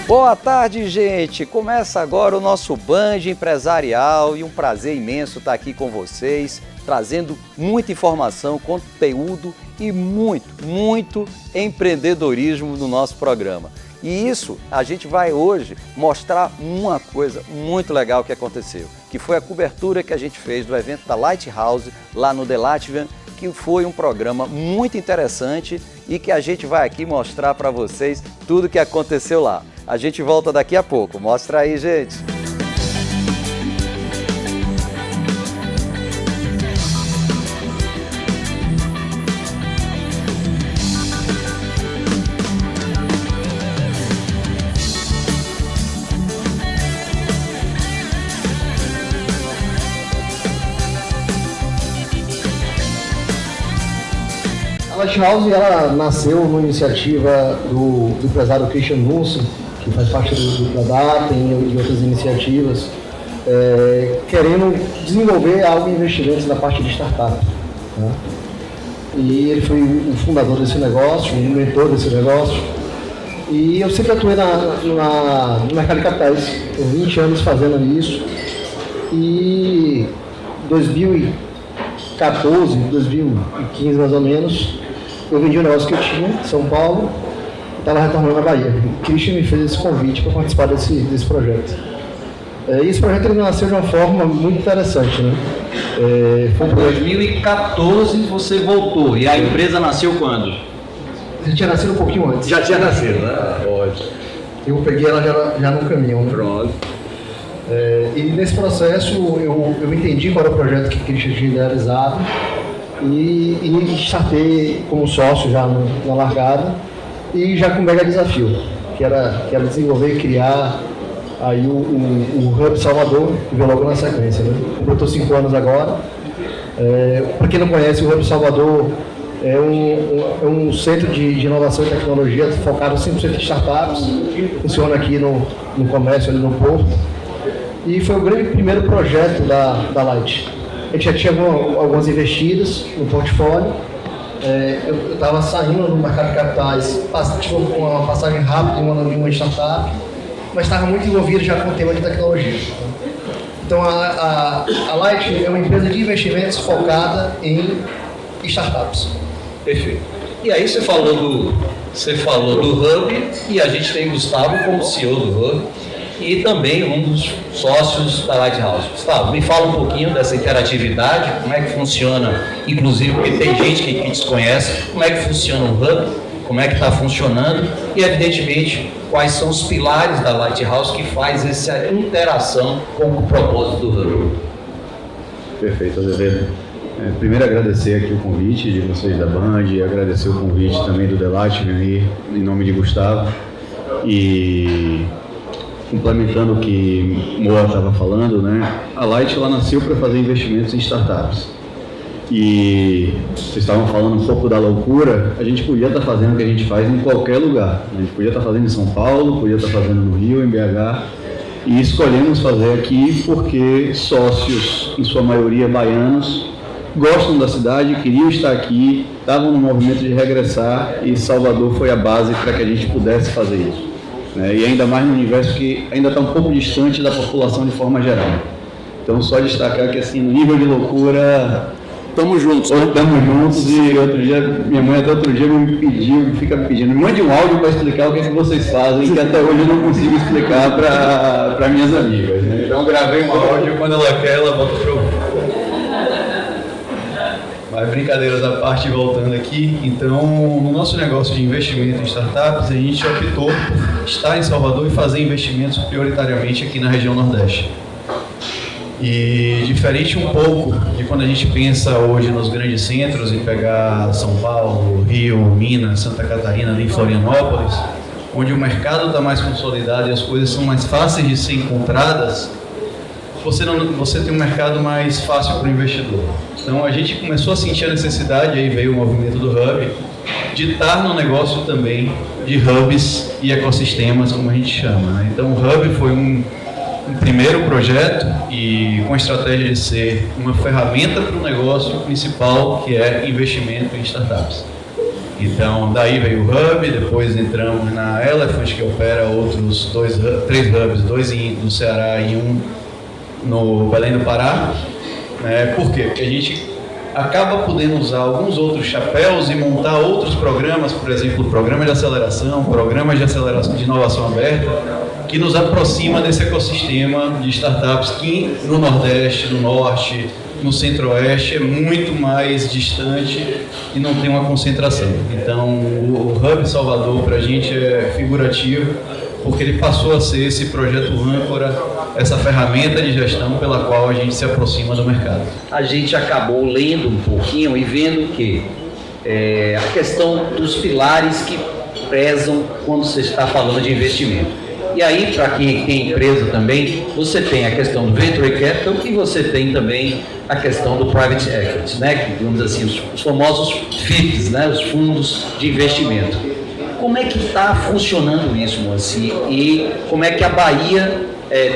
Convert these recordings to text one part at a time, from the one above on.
Boa tarde, gente! Começa agora o nosso Band Empresarial e um prazer imenso estar aqui com vocês, trazendo muita informação, conteúdo e muito empreendedorismo no nosso programa. E isso, a gente vai hoje mostrar uma coisa muito legal que aconteceu, que foi a cobertura que a gente fez do evento da Lighthouse lá no The Latvian, que foi um programa muito interessante e que a gente vai aqui mostrar para vocês tudo que aconteceu lá. A gente volta daqui a pouco. Mostra aí, gente! A Lighthouse ela nasceu numa iniciativa do empresário Christian Munson, que faz parte do Pradatem e outras iniciativas, querendo desenvolver algo em investimentos na parte de startup. Né? E ele foi o fundador desse negócio, o mentor desse negócio. E eu sempre atuei no mercado de capitais, por 20 anos fazendo isso. E 2014, 2015 mais ou menos, eu vendi um negócio que eu tinha em São Paulo, estava retornando à Bahia. O Christian me fez esse convite para participar desse projeto. E esse projeto ele nasceu de uma forma muito interessante, né? Em 2014 você voltou, e a empresa nasceu quando? Já tinha nascido um pouquinho antes. Já tinha nascido, né? Ótimo. Eu peguei ela já no caminho. Né? Pronto. E nesse processo eu entendi qual era o projeto que o Christian tinha idealizado e startei como sócio já na largada e já com um mega desafio, que era desenvolver e criar aí o Hub Salvador, que veio logo na sequência. Né? Completou 5 anos agora. Para quem não conhece, o Hub Salvador é um centro de inovação e tecnologia focado 100% em startups, funciona aqui no comércio, ali no Porto. E foi o grande primeiro projeto da Light. A gente já tinha algumas investidas no portfólio. Eu estava saindo do mercado de capitais, tive uma passagem rápida em uma startup, mas estava muito envolvido já com o tema de tecnologia. Então a Light é uma empresa de investimentos focada em startups. Perfeito. E aí você falou do Hub, e a gente tem Gustavo como CEO do Hub e também um dos sócios da Lighthouse. Gustavo, me fala um pouquinho dessa interatividade, como é que funciona, inclusive porque tem gente que desconhece, como é que funciona o Hub, como é que está funcionando e, evidentemente, quais são os pilares da Lighthouse que faz essa interação com o propósito do Hub. Perfeito, Azevedo. Primeiro agradecer aqui o convite de vocês da Band, agradecer o convite também do The Latvian aí, em nome de Gustavo. E complementando o que Moa estava falando, né? A Light ela nasceu para fazer investimentos em startups. E vocês estavam falando um pouco da loucura, a gente podia estar fazendo o que a gente faz em qualquer lugar. A gente podia estar fazendo em São Paulo, podia estar fazendo no Rio, em BH. E escolhemos fazer aqui porque sócios, em sua maioria baianos, gostam da cidade, queriam estar aqui, estavam no movimento de regressar e Salvador foi a base para que a gente pudesse fazer isso. E ainda mais no universo que ainda está um pouco distante da população de forma geral. Então, só destacar que, assim, no nível de loucura, Estamos juntos, né? Estamos juntos e outro dia, minha mãe até outro dia me fica pedindo, me mande um áudio para explicar o que vocês fazem, que até hoje eu não consigo explicar para minhas amigas. Né? Então, gravei um áudio, quando ela quer, ela bota para ouvir. Mas brincadeiras à parte, voltando aqui, então no nosso negócio de investimento em startups, a gente optou por estar em Salvador e fazer investimentos prioritariamente aqui na região Nordeste. E diferente um pouco de quando a gente pensa hoje nos grandes centros, em pegar São Paulo, Rio, Minas, Santa Catarina, nem Florianópolis, onde o mercado está mais consolidado e as coisas são mais fáceis de ser encontradas, você tem um mercado mais fácil para o investidor. Então a gente começou a sentir a necessidade, aí veio o movimento do Hub, de estar no negócio também de hubs e ecossistemas, como a gente chama. Né? Então o Hub foi um primeiro projeto e com a estratégia de ser uma ferramenta para o negócio principal, que é investimento em startups. Então, daí veio o Hub, depois entramos na Elephant, que opera outros 3 hubs, 2 no Ceará e 1 no Belém do Pará. Por quê? Porque a gente acaba podendo usar alguns outros chapéus e montar outros programas, por exemplo, programas de aceleração de inovação aberta, que nos aproxima desse ecossistema de startups que no Nordeste, no Norte, no Centro-Oeste é muito mais distante e não tem uma concentração. Então, o Hub Salvador para a gente é figurativo, porque ele passou a ser esse projeto âncora, essa ferramenta de gestão pela qual a gente se aproxima do mercado. A gente acabou lendo um pouquinho e vendo que a questão dos pilares que prezam quando você está falando de investimento. E aí, para quem tem empresa também, você tem a questão do Venture Capital e você tem também a questão do Private Equity, né? Que, digamos assim, os famosos FIPs, né? Os fundos de investimento. Como é que está funcionando isso, Moacir? E como é que a Bahia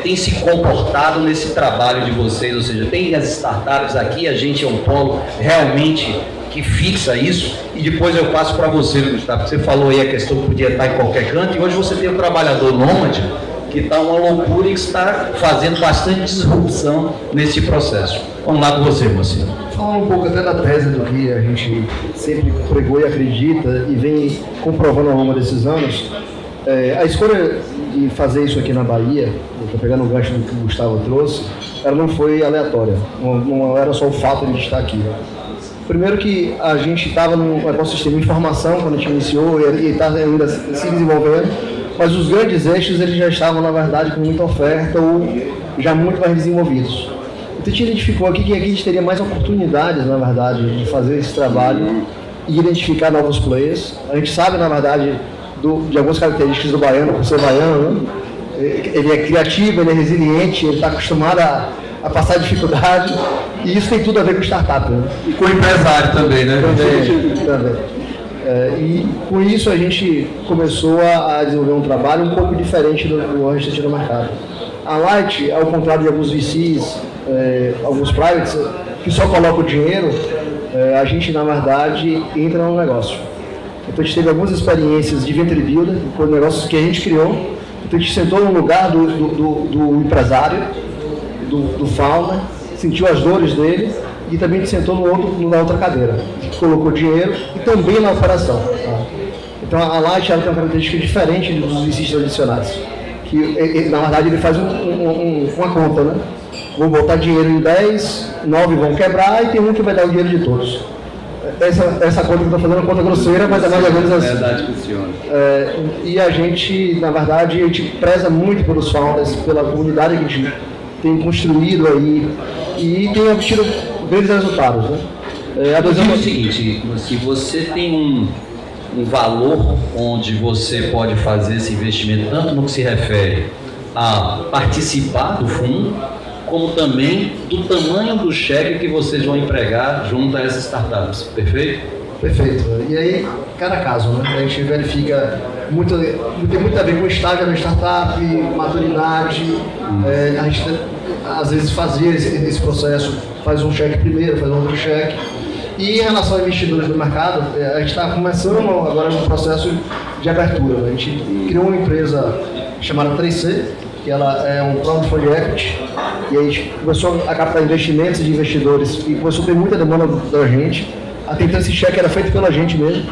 tem se comportado nesse trabalho de vocês? Ou seja, tem as startups aqui, a gente é um polo realmente que fixa isso, e depois eu passo para você, Gustavo, porque você falou aí a questão que podia estar em qualquer canto, e hoje você tem o trabalhador nômade, que está uma loucura e que está fazendo bastante disrupção nesse processo. Vamos lá com você, Moacir. Falar um pouco até da tese do que a gente sempre pregou e acredita e vem comprovando ao longo desses anos. A escolha de fazer isso aqui na Bahia, estou pegando o gancho do que o Gustavo trouxe, ela não foi aleatória, não era só o fato de estar aqui. Primeiro que a gente estava no ecossistema de informação quando a gente iniciou e está ainda se desenvolvendo, mas os grandes eixos eles já estavam, na verdade, com muita oferta ou já muito mais desenvolvidos. Então a gente identificou aqui que aqui a gente teria mais oportunidades, na verdade, de fazer esse trabalho e identificar novos players. A gente sabe, na verdade, de algumas características do baiano, por ser baiano, né? Ele é criativo, ele é resiliente, ele está acostumado a passar dificuldade, e isso tem tudo a ver com startup, né? E com o empresário também, né? Também. E com isso a gente começou a desenvolver um trabalho um pouco diferente do restante do mercado. A Light, ao contrário de alguns VCs, alguns privates, que só colocam o dinheiro, a gente, na verdade, entra no negócio. Então a gente teve algumas experiências de venture builder, com negócios que a gente criou. Então a gente sentou no lugar do empresário, do founder, sentiu as dores dele e também sentou na outra cadeira, colocou dinheiro e também na operação. Tá? Então a Light ela tem uma característica diferente dos VCs tradicionais, que na verdade ele faz uma conta, né? Vou botar dinheiro em 10, 9 vão quebrar e tem um que vai dar o dinheiro de todos. Essa conta que eu estou fazendo é uma conta grosseira, mas é mais ou menos assim. É verdade, funciona. E a gente, na verdade, a gente preza muito pelos founders, pela comunidade que a gente tem construído aí e tem obtido grandes resultados, né? É o seguinte, se você tem um valor onde você pode fazer esse investimento, tanto no que se refere a participar do fundo, como também do tamanho do cheque que vocês vão empregar junto a essas startups, perfeito? Perfeito. E aí, cada caso, né? A gente verifica tem muito a ver com o estágio da startup, maturidade. A gente às vezes fazia esse processo, faz um cheque primeiro, faz um outro cheque. E em relação a investidores do mercado, a gente está começando agora um processo de abertura. A gente criou uma empresa chamada 3C, que ela é um crowdfunding equity, e a gente começou a captar investimentos de investidores e começou a ter muita demanda da gente. Até então esse cheque era feito pela gente mesmo,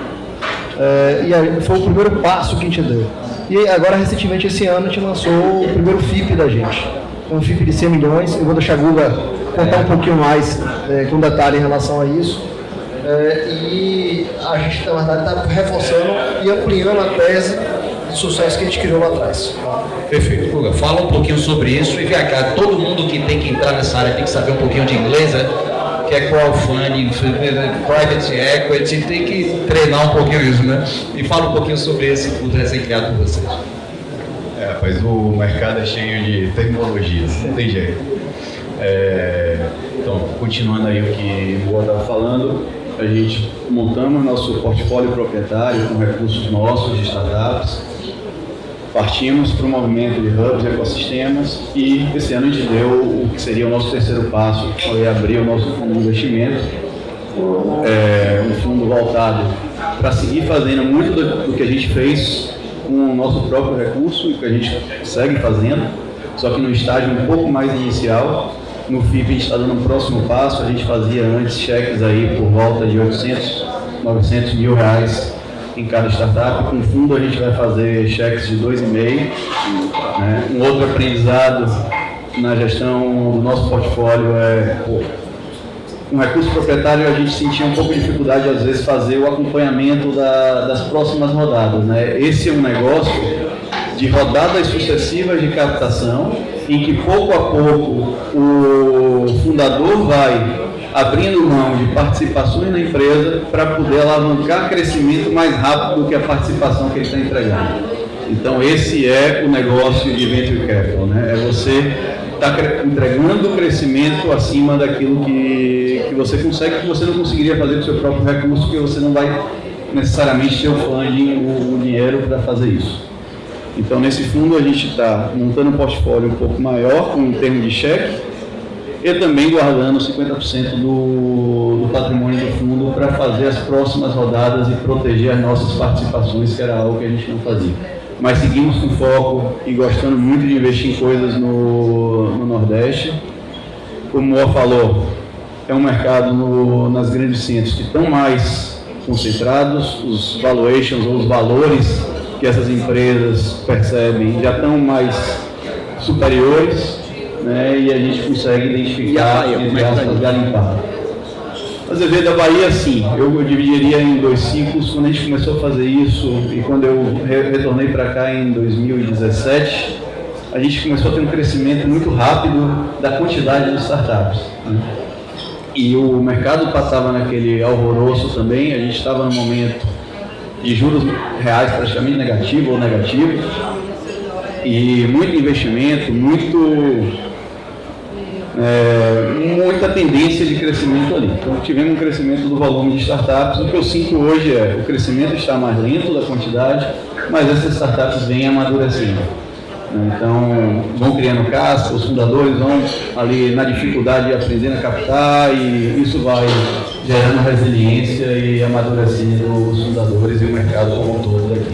e aí foi o primeiro passo que a gente deu. E agora, recentemente, esse ano, a gente lançou o primeiro FIP da gente. É um FIP de 100 milhões, eu vou deixar a Guga contar um pouquinho mais com detalhe em relação a isso. E a gente, na verdade, está reforçando e ampliando a tese de sucesso que a gente criou lá atrás. Perfeito, Guga. Fala um pouquinho sobre isso e vem cá, todo mundo que tem que entrar nessa área tem que saber um pouquinho de inglês, né? Que é crowdfunding, private equity, tem que treinar um pouquinho isso, né? E fala um pouquinho sobre esse fundo recém-criado por vocês. Rapaz, o mercado é cheio de terminologias, não tem jeito. Então, continuando aí o que o Boa estava falando, a gente montamos nosso portfólio proprietário com recursos nossos de startups, partimos para o movimento de hubs e ecossistemas e esse ano a gente deu o que seria o nosso terceiro passo, que foi abrir o nosso fundo de investimento, um fundo voltado para seguir fazendo muito do que a gente fez com o nosso próprio recurso e que a gente segue fazendo, só que no estágio um pouco mais inicial. No FIP a gente está dando um próximo passo, a gente fazia antes cheques aí por volta de 800, 900 mil reais em cada startup. Com o fundo a gente vai fazer cheques de 2,5. Né? Um outro aprendizado na gestão do nosso portfólio é, com recurso proprietário a gente sentia um pouco de dificuldade às vezes fazer o acompanhamento das próximas rodadas. Né? Esse é um negócio de rodadas sucessivas de captação, em que pouco a pouco o fundador vai abrindo mão de participações na empresa para poder alavancar crescimento mais rápido do que a participação que ele está entregando. Então esse é o negócio de Venture Capital, né? É você estar entregando crescimento acima daquilo que você consegue, que você não conseguiria fazer com o seu próprio recurso, porque você não vai necessariamente ter o funding, o dinheiro para fazer isso. Então, nesse fundo, a gente está montando um portfólio um pouco maior, em termos de cheque, e também guardando 50% do patrimônio do fundo para fazer as próximas rodadas e proteger as nossas participações, que era algo que a gente não fazia. Mas seguimos com foco e gostando muito de investir em coisas no Nordeste. Como o Mo falou, é um mercado nas grandes centros que estão mais concentrados, os valuations ou os valores que essas empresas percebem já estão mais superiores, né, e a gente consegue identificar e garimpar. Mas eu vejo da Bahia, sim, eu dividiria em 2 ciclos. Quando a gente começou a fazer isso e quando eu retornei para cá em 2017, a gente começou a ter um crescimento muito rápido da quantidade de startups. Né? E o mercado passava naquele alvoroço também, a gente estava no momento de juros reais praticamente negativo ou negativo, e muito investimento, muita tendência de crescimento ali. Então tivemos um crescimento do volume de startups. O que eu sinto hoje é o crescimento está mais lento da quantidade, mas essas startups vêm amadurecendo. Então vão criando casca, os fundadores vão ali na dificuldade de aprender a captar, e isso vai gerando resiliência e amadurecendo os fundadores e o mercado como um todo daqui.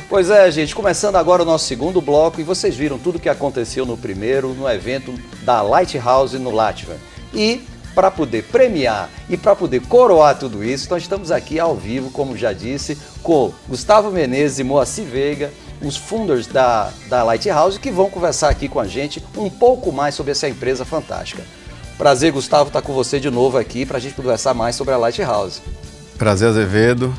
Pois é, gente, começando agora o nosso segundo bloco, e vocês viram tudo o que aconteceu no primeiro, no evento da Lighthouse no Latvian. E para poder premiar e para poder coroar tudo isso, nós estamos aqui ao vivo, como já disse, com Gustavo Menezes e Moacir Veiga, os founders da Lighthouse, que vão conversar aqui com a gente um pouco mais sobre essa empresa fantástica. Prazer, Gustavo, estar com você de novo aqui para a gente conversar mais sobre a Lighthouse. Prazer, Azevedo.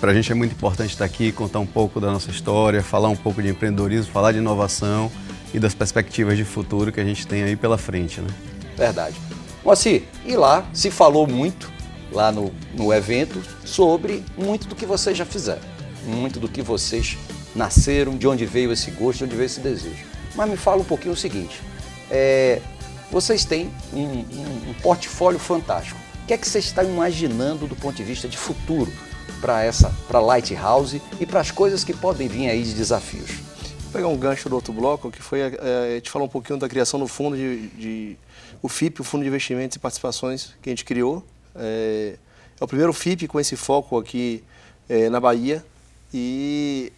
Para a gente é muito importante estar aqui, contar um pouco da nossa história, falar um pouco de empreendedorismo, falar de inovação e das perspectivas de futuro que a gente tem aí pela frente, né? Verdade. Moacir, e lá se falou muito, lá no evento, sobre muito do que vocês já fizeram, muito do que vocês nasceram, de onde veio esse gosto, de onde veio esse desejo. Mas me fala um pouquinho o seguinte, vocês têm um portfólio fantástico. O que é que vocês estão imaginando do ponto de vista de futuro para a Lighthouse e para as coisas que podem vir aí de desafios? Vou pegar um gancho do outro bloco, que foi a gente falar um pouquinho da criação do fundo o FIP, o Fundo de Investimentos e Participações, que a gente criou. É o primeiro FIP com esse foco aqui na Bahia, e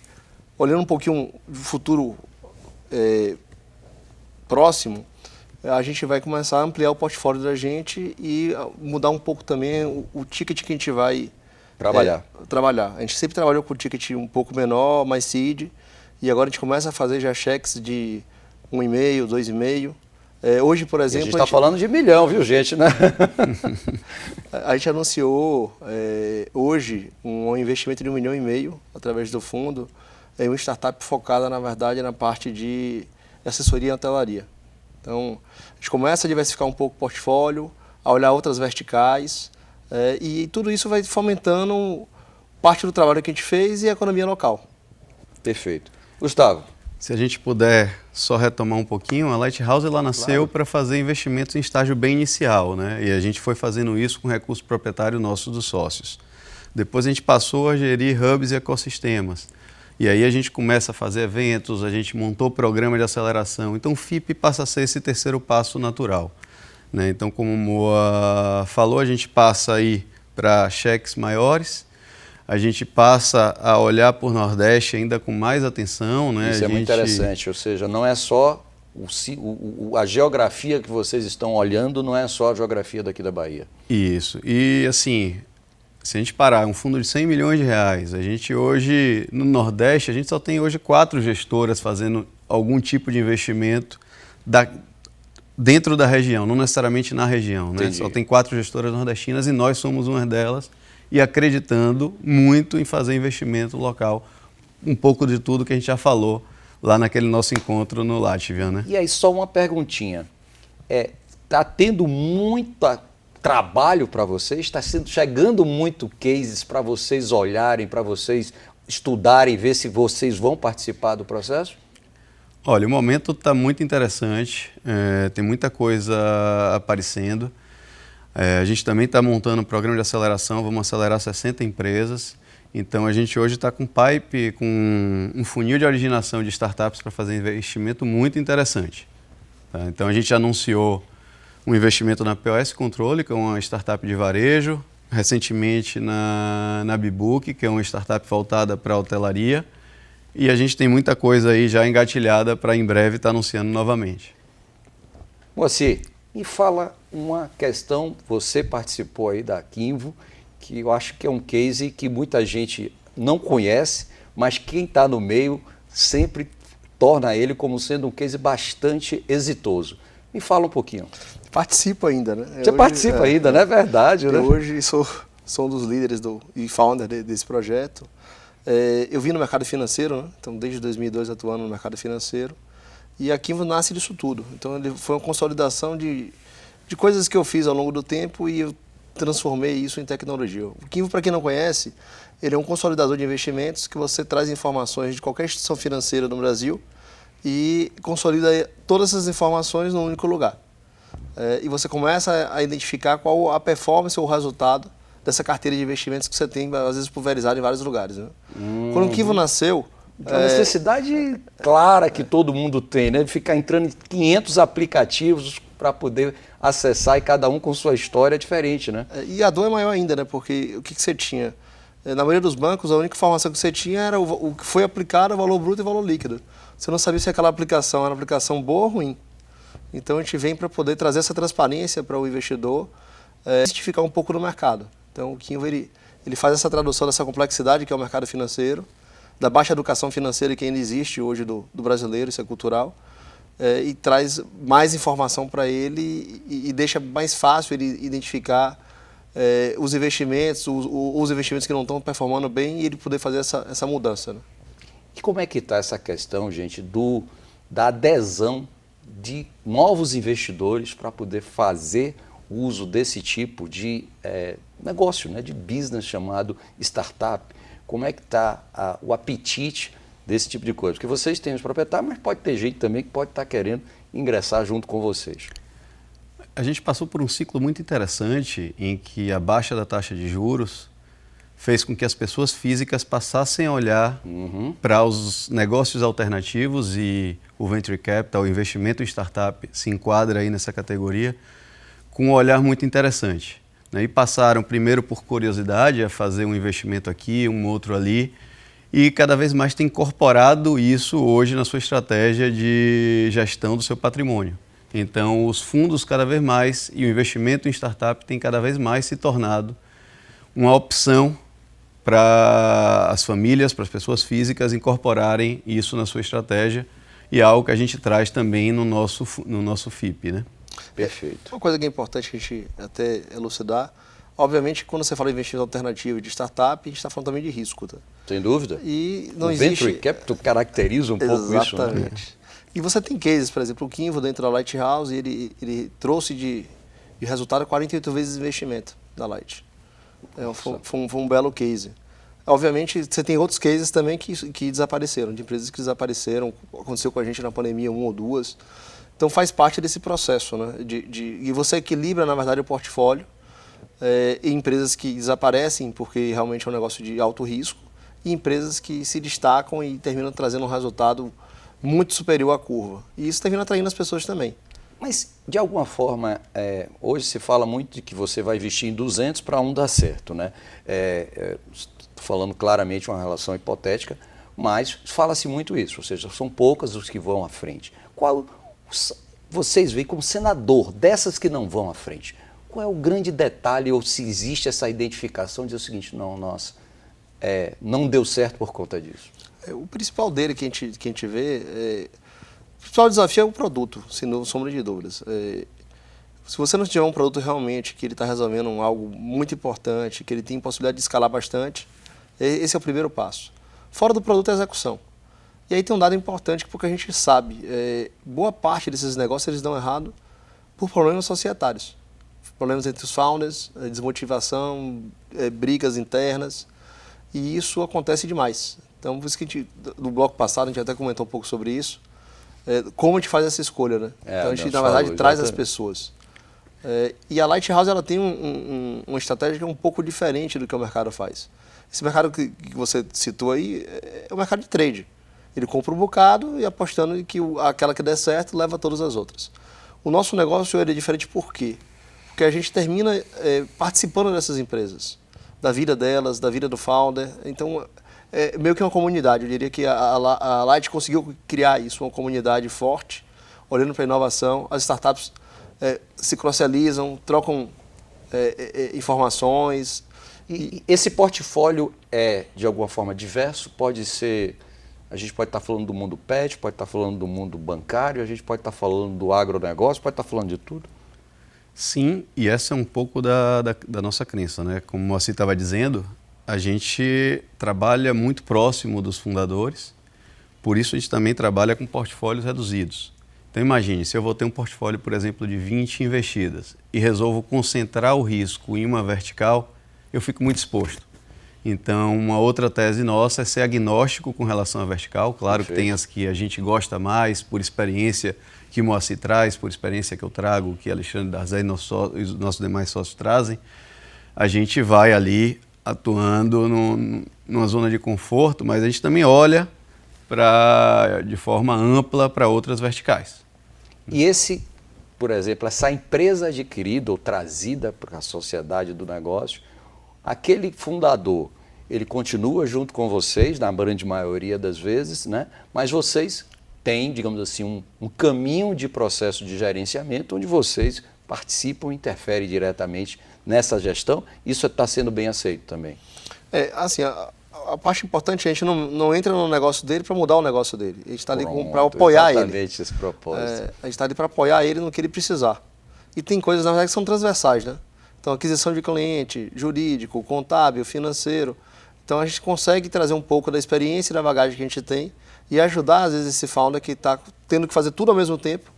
olhando um pouquinho do futuro próximo, a gente vai começar a ampliar o portfólio da gente e mudar um pouco também o ticket que a gente vai trabalhar. A gente sempre trabalhou com o ticket um pouco menor, mais seed, e agora a gente começa a fazer já cheques de 1,5, 2,5. Hoje, por exemplo... A gente está falando de milhão, viu, gente, né? A gente anunciou hoje um investimento de 1,5 milhão através do fundo em uma startup focada, na verdade, na parte de assessoria e hotelaria. Então, a gente começa a diversificar um pouco o portfólio, a olhar outras verticais, e tudo isso vai fomentando parte do trabalho que a gente fez e a economia local. Perfeito. Gustavo, Se a gente puder só retomar um pouquinho, a Lighthouse ela nasceu para fazer investimentos em estágio bem inicial, né? E a gente foi fazendo isso com recurso proprietário nosso dos sócios. Depois a gente passou a gerir hubs e ecossistemas. E aí a gente começa a fazer eventos, a gente montou programa de aceleração. Então o FIP passa a ser esse terceiro passo natural, né? Então, como o Moa falou, a gente passa aí para cheques maiores, a gente passa a olhar por Nordeste ainda com mais atenção, né? Isso é muito interessante, ou seja, não é só a geografia que vocês estão olhando, não é só a geografia daqui da Bahia. Isso, e assim, se a gente parar um fundo de 100 milhões de reais, a gente hoje, no Nordeste, a gente só tem hoje 4 gestoras fazendo algum tipo de investimento dentro da região, não necessariamente na região, né? Só tem 4 gestoras nordestinas e nós somos uma delas e acreditando muito em fazer investimento local, um pouco de tudo que a gente já falou lá naquele nosso encontro no Latvia, né? E aí, só uma perguntinha, tá tendo muita trabalho para vocês? Está chegando muito cases para vocês olharem, para vocês estudarem, ver se vocês vão participar do processo? Olha, o momento está muito interessante, tem muita coisa aparecendo. A gente também está montando um programa de aceleração, vamos acelerar 60 empresas. Então a gente hoje está com pipe, com um funil de originação de startups para fazer investimento muito interessante. Tá? Então a gente anunciou um investimento na POS Controle, que é uma startup de varejo, recentemente na Bibook, que é uma startup voltada para a hotelaria, e a gente tem muita coisa aí já engatilhada para em breve estar anunciando novamente. Moacir, me fala uma questão, você participou aí da Quinvo, que eu acho que é um case que muita gente não conhece, mas quem está no meio sempre torna ele como sendo um case bastante exitoso. Me fala um pouquinho. Participo ainda, né? Você participa ainda, não é verdade, né? Eu hoje sou um dos líderes e founder desse projeto. Eu vim no mercado financeiro, né? Então desde 2002 atuando no mercado financeiro. E a Quinvo nasce disso tudo. Então ele foi uma consolidação de coisas que eu fiz ao longo do tempo e eu transformei isso em tecnologia. O Quinvo, para quem não conhece, ele é um consolidador de investimentos que você traz informações de qualquer instituição financeira no Brasil e consolida todas essas informações num único lugar. E você começa a identificar qual a performance ou o resultado dessa carteira de investimentos que você tem, às vezes, pulverizada em vários lugares. Né? Quando o Quinvo nasceu... A necessidade clara que todo mundo tem, né? De ficar entrando em 500 aplicativos para poder acessar e cada um com sua história diferente, né? E a dor é maior ainda, né? Porque o que você tinha? Na maioria dos bancos, a única informação que você tinha era o que foi aplicado, o valor bruto e o valor líquido. Você não sabia se aquela aplicação era uma aplicação boa ou ruim. Então a gente vem para poder trazer essa transparência para o investidor, justificar um pouco no mercado. Então o Quinvo ele faz essa tradução dessa complexidade que é o mercado financeiro, da baixa educação financeira que ainda existe hoje do brasileiro, isso é cultural, e traz mais informação para ele e deixa mais fácil ele identificar os investimentos, os investimentos que não estão performando bem e ele poder fazer essa mudança. Né? E como é que está essa questão, gente, da adesão de novos investidores para poder fazer uso desse tipo de negócio, né, de business chamado startup? Como é que está o apetite desse tipo de coisa? Porque vocês têm os proprietários, mas pode ter gente também que pode estar querendo ingressar junto com vocês. A gente passou por um ciclo muito interessante em que a baixa da taxa de juros fez com que as pessoas físicas passassem a olhar para os negócios alternativos e o Venture Capital, o investimento em startup, se enquadra aí nessa categoria, com um olhar muito interessante. E passaram primeiro por curiosidade a fazer um investimento aqui, um outro ali, e cada vez mais tem incorporado isso hoje na sua estratégia de gestão do seu patrimônio. Então os fundos cada vez mais e o investimento em startup tem cada vez mais se tornado uma opção para as famílias, para as pessoas físicas incorporarem isso na sua estratégia e é algo que a gente traz também no nosso FIP, né? Perfeito. Uma coisa que é importante a gente até elucidar, obviamente, quando você fala em investimento alternativo de startup, a gente está falando também de risco. Tá? Sem dúvida. E não o existe... Venture Capital caracteriza um pouco isso. Exatamente. Né? E você tem cases, por exemplo, o Quinvo dentro da Lighthouse, ele trouxe de resultado 48 vezes investimento da Light. Foi um belo case. Obviamente, você tem outros cases também que desapareceram, de empresas que desapareceram, aconteceu com a gente na pandemia, 1 ou 2. Então faz parte desse processo, né? E você equilibra, na verdade, o portfólio em empresas que desaparecem porque realmente é um negócio de alto risco e empresas que se destacam e terminam trazendo um resultado muito superior à curva. E isso termina atraindo as pessoas também. Mas, de alguma forma, hoje se fala muito de que você vai investir em 200 para um dar certo, né? Estou falando claramente uma relação hipotética, mas fala-se muito isso, ou seja, são poucas os que vão à frente. Vocês veem como senador dessas que não vão à frente, qual é o grande detalhe ou se existe essa identificação de dizer o seguinte, não, nossa, não deu certo por conta disso? O principal dele que a gente vê, o principal desafio é o produto, sem sombra de dúvidas. Se você não tiver um produto realmente que ele está resolvendo algo muito importante, que ele tem possibilidade de escalar bastante, esse é o primeiro passo. Fora do produto é a execução. E aí tem um dado importante porque a gente sabe, boa parte desses negócios eles dão errado por problemas societários. Problemas entre os founders, desmotivação, brigas internas, e isso acontece demais. Então, por isso que no bloco passado a gente até comentou um pouco sobre isso, como a gente faz essa escolha, né? Então a gente, na verdade, traz as pessoas. E a Lighthouse ela tem uma estratégia que é um pouco diferente do que o mercado faz. Esse mercado que você citou aí é o mercado de trade. Ele compra um bocado e apostando que aquela que der certo leva todas as outras. O nosso negócio é diferente por quê? Porque a gente termina participando dessas empresas, da vida delas, da vida do founder. Então, é meio que uma comunidade. Eu diria que a Light conseguiu criar isso, uma comunidade forte, olhando para a inovação. As startups se crocializam, trocam informações. E esse portfólio é, de alguma forma, diverso? Pode ser, a gente pode estar falando do mundo pet, pode estar falando do mundo bancário, a gente pode estar falando do agronegócio, pode estar falando de tudo? Sim, e essa é um pouco da nossa crença, né? Como o Moacir estava dizendo, a gente trabalha muito próximo dos fundadores, por isso a gente também trabalha com portfólios reduzidos. Então imagine, se eu vou ter um portfólio, por exemplo, de 20 investidas e resolvo concentrar o risco em uma vertical, eu fico muito exposto. Então, uma outra tese nossa é ser agnóstico com relação à vertical. Claro Perfeito. Que tem as que a gente gosta mais, por experiência que o Moacir traz, por experiência que eu trago, que Alexandre Darzé e os nossos demais sócios trazem. A gente vai ali atuando numa zona de conforto, mas a gente também olha de forma ampla para outras verticais. E por exemplo, essa empresa adquirida ou trazida para a sociedade do negócio, aquele fundador, ele continua junto com vocês, na grande maioria das vezes, né? Mas vocês têm, digamos assim, um caminho de processo de gerenciamento onde vocês participam e interferem diretamente nessa gestão. Isso está sendo bem aceito também. Assim, a parte importante é a gente não entra no negócio dele para mudar o negócio dele. A gente está ali para apoiar ele. Exatamente esse propósito. A gente está ali para apoiar ele no que ele precisar. E tem coisas, na verdade, que são transversais, né? Então, aquisição de cliente, jurídico, contábil, financeiro. Então, a gente consegue trazer um pouco da experiência e da bagagem que a gente tem e ajudar, às vezes, esse founder que está tendo que fazer tudo ao mesmo tempo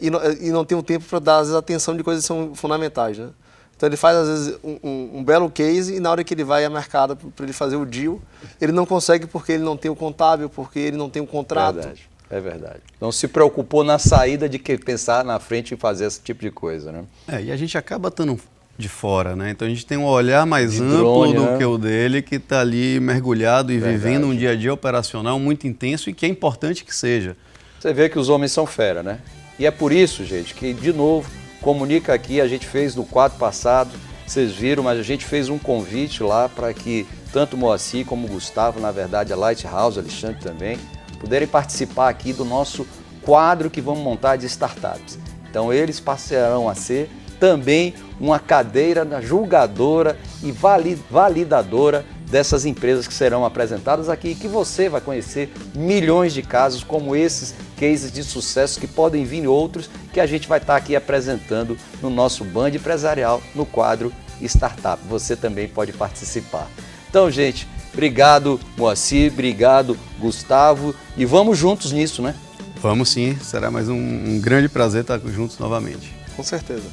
e não tem o tempo para dar, às vezes, atenção de coisas que são fundamentais, né? Então, ele faz, às vezes, um belo case e na hora que ele vai ao mercado para ele fazer o deal, ele não consegue porque ele não tem o contábil, porque ele não tem o contrato. Verdade. É verdade. Não se preocupou na saída de que pensar na frente em fazer esse tipo de coisa, né? E a gente acaba estando de fora, né? Então a gente tem um olhar mais amplo do que o dele, que está ali mergulhado e vivendo um dia a dia operacional muito intenso e que é importante que seja. Você vê que os homens são fera, né? E é por isso, gente, que, de novo, comunica aqui, a gente fez no quadro passado, vocês viram, mas a gente fez um convite lá para que tanto o Moacir como o Gustavo, na verdade a Lighthouse, Alexandre também, puderem participar aqui do nosso quadro que vamos montar de startups. Então eles passarão a ser também uma cadeira julgadora e validadora dessas empresas que serão apresentadas aqui e que você vai conhecer milhões de casos como esses cases de sucesso que podem vir outros que a gente vai estar aqui apresentando no nosso Band Empresarial no quadro Startup. Você também pode participar. Então, gente, obrigado, Moacir, obrigado, Gustavo, e vamos juntos nisso, né? Vamos sim, será mais um grande prazer estar juntos novamente. Com certeza.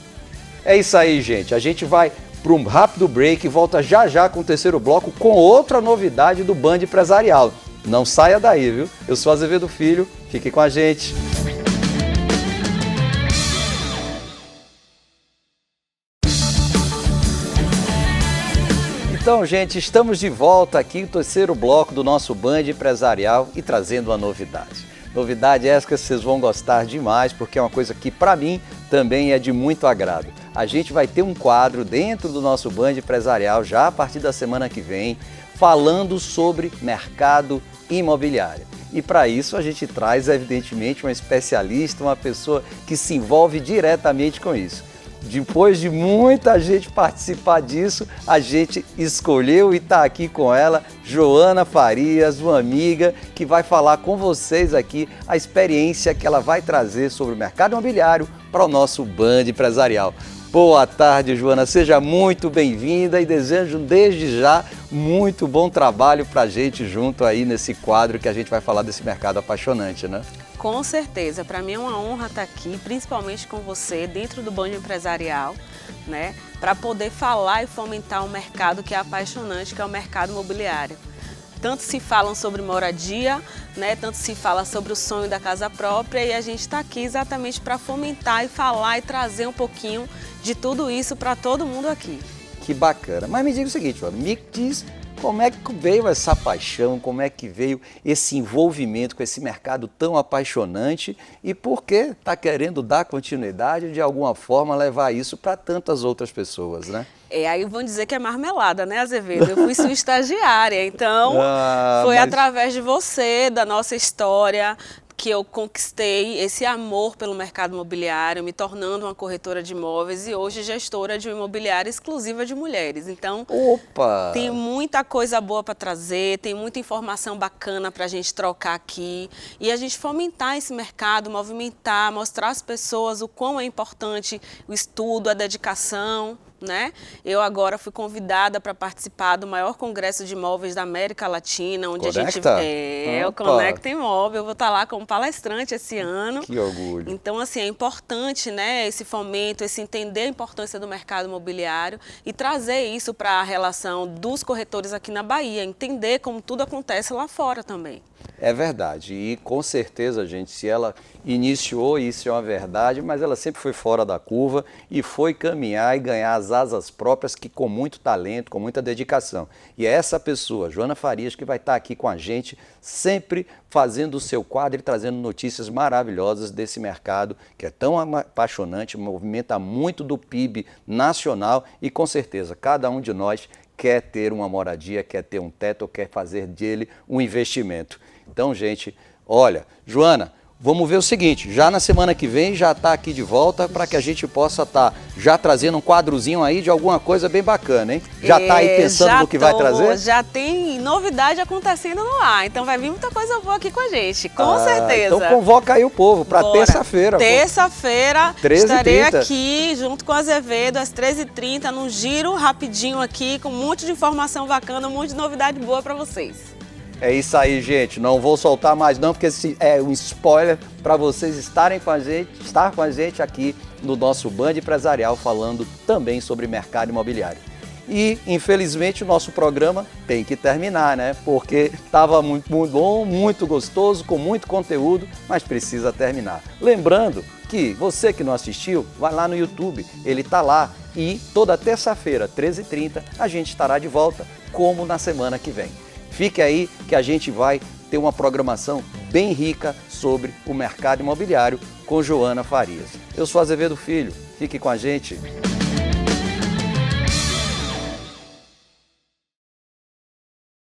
É isso aí, gente. A gente vai para para um rápido break e volta já já com o terceiro bloco com outra novidade do Band Empresarial. Não saia daí, viu? Eu sou Azevedo Filho, fique com a gente. Então, gente, estamos de volta aqui no terceiro bloco do nosso Band Empresarial e trazendo uma novidade. Novidade essa que vocês vão gostar demais, porque é uma coisa que, para mim, também é de muito agrado. A gente vai ter um quadro dentro do nosso Band Empresarial, já a partir da semana que vem, falando sobre mercado imobiliário. E para isso a gente traz, evidentemente, uma especialista, uma pessoa que se envolve diretamente com isso. Depois de muita gente participar disso, a gente escolheu e está aqui com ela, Joana Farias, uma amiga que vai falar com vocês aqui a experiência que ela vai trazer sobre o mercado imobiliário para o nosso Band Empresarial. Boa tarde, Joana, seja muito bem-vinda e desejo desde já muito bom trabalho para a gente junto aí nesse quadro que a gente vai falar desse mercado apaixonante, né? Com certeza, para mim é uma honra estar aqui, principalmente com você, dentro do Band Empresarial, né? Para poder falar e fomentar um mercado que é apaixonante, que é o mercado imobiliário. Tanto se falam sobre moradia, né? Tanto se fala sobre o sonho da casa própria e a gente está aqui exatamente para fomentar e falar e trazer um pouquinho de tudo isso para todo mundo aqui. Que bacana. Mas me diga o seguinte, Joana, me diz como é que veio essa paixão, como é que veio esse envolvimento com esse mercado tão apaixonante e por que está querendo dar continuidade, de alguma forma levar isso para tantas outras pessoas, né? Aí vão dizer que é marmelada, né, Azevedo? Eu fui sua estagiária, então foi através de você, da nossa história, que eu conquistei esse amor pelo mercado imobiliário, me tornando uma corretora de imóveis e hoje gestora de uma imobiliária exclusiva de mulheres. Então, tem muita coisa boa para trazer, tem muita informação bacana para a gente trocar aqui e a gente fomentar esse mercado, movimentar, mostrar às pessoas o quão é importante o estudo, a dedicação, né? Eu agora fui convidada para participar do maior congresso de imóveis da América Latina, onde Conecta? o Conecta Imóvel. Eu vou estar lá como palestrante esse ano. Que orgulho. Então, assim, é importante, né, esse fomento, esse entender a importância do mercado imobiliário e trazer isso para a relação dos corretores aqui na Bahia, entender como tudo acontece lá fora também. É verdade, e com certeza, gente, se ela iniciou, isso é uma verdade, mas ela sempre foi fora da curva e foi caminhar e ganhar as asas próprias que com muito talento, com muita dedicação. E é essa pessoa, Joana Farias, que vai estar aqui com a gente, sempre fazendo o seu quadro e trazendo notícias maravilhosas desse mercado que é tão apaixonante, movimenta muito do PIB nacional e com certeza cada um de nós quer ter uma moradia, quer ter um teto, ou quer fazer dele um investimento. Então, gente, olha, Joana, vamos ver o seguinte, já na semana que vem já está aqui de volta para que a gente possa estar já trazendo um quadrozinho aí de alguma coisa bem bacana, hein? Já está aí pensando no que vai trazer? Já tem novidade acontecendo no ar, então vai vir muita coisa boa aqui com a gente, com certeza. Então convoca aí o povo para terça-feira. Terça-feira 13h30. estarei aqui junto com a Azevedo às 13h30 num giro rapidinho aqui com um monte de informação bacana, um monte de novidade boa para vocês. É isso aí, gente. Não vou soltar mais não, porque esse é um spoiler para vocês estar com a gente aqui no nosso Band Empresarial, falando também sobre mercado imobiliário. E, infelizmente, o nosso programa tem que terminar, né? Porque estava muito bom, muito gostoso, com muito conteúdo, mas precisa terminar. Lembrando que você que não assistiu, vai lá no YouTube, ele está lá. E toda terça-feira, 13h30, a gente estará de volta, como na semana que vem. Fique aí que a gente vai ter uma programação bem rica sobre o mercado imobiliário com Joana Farias. Eu sou Azevedo Filho, fique com a gente.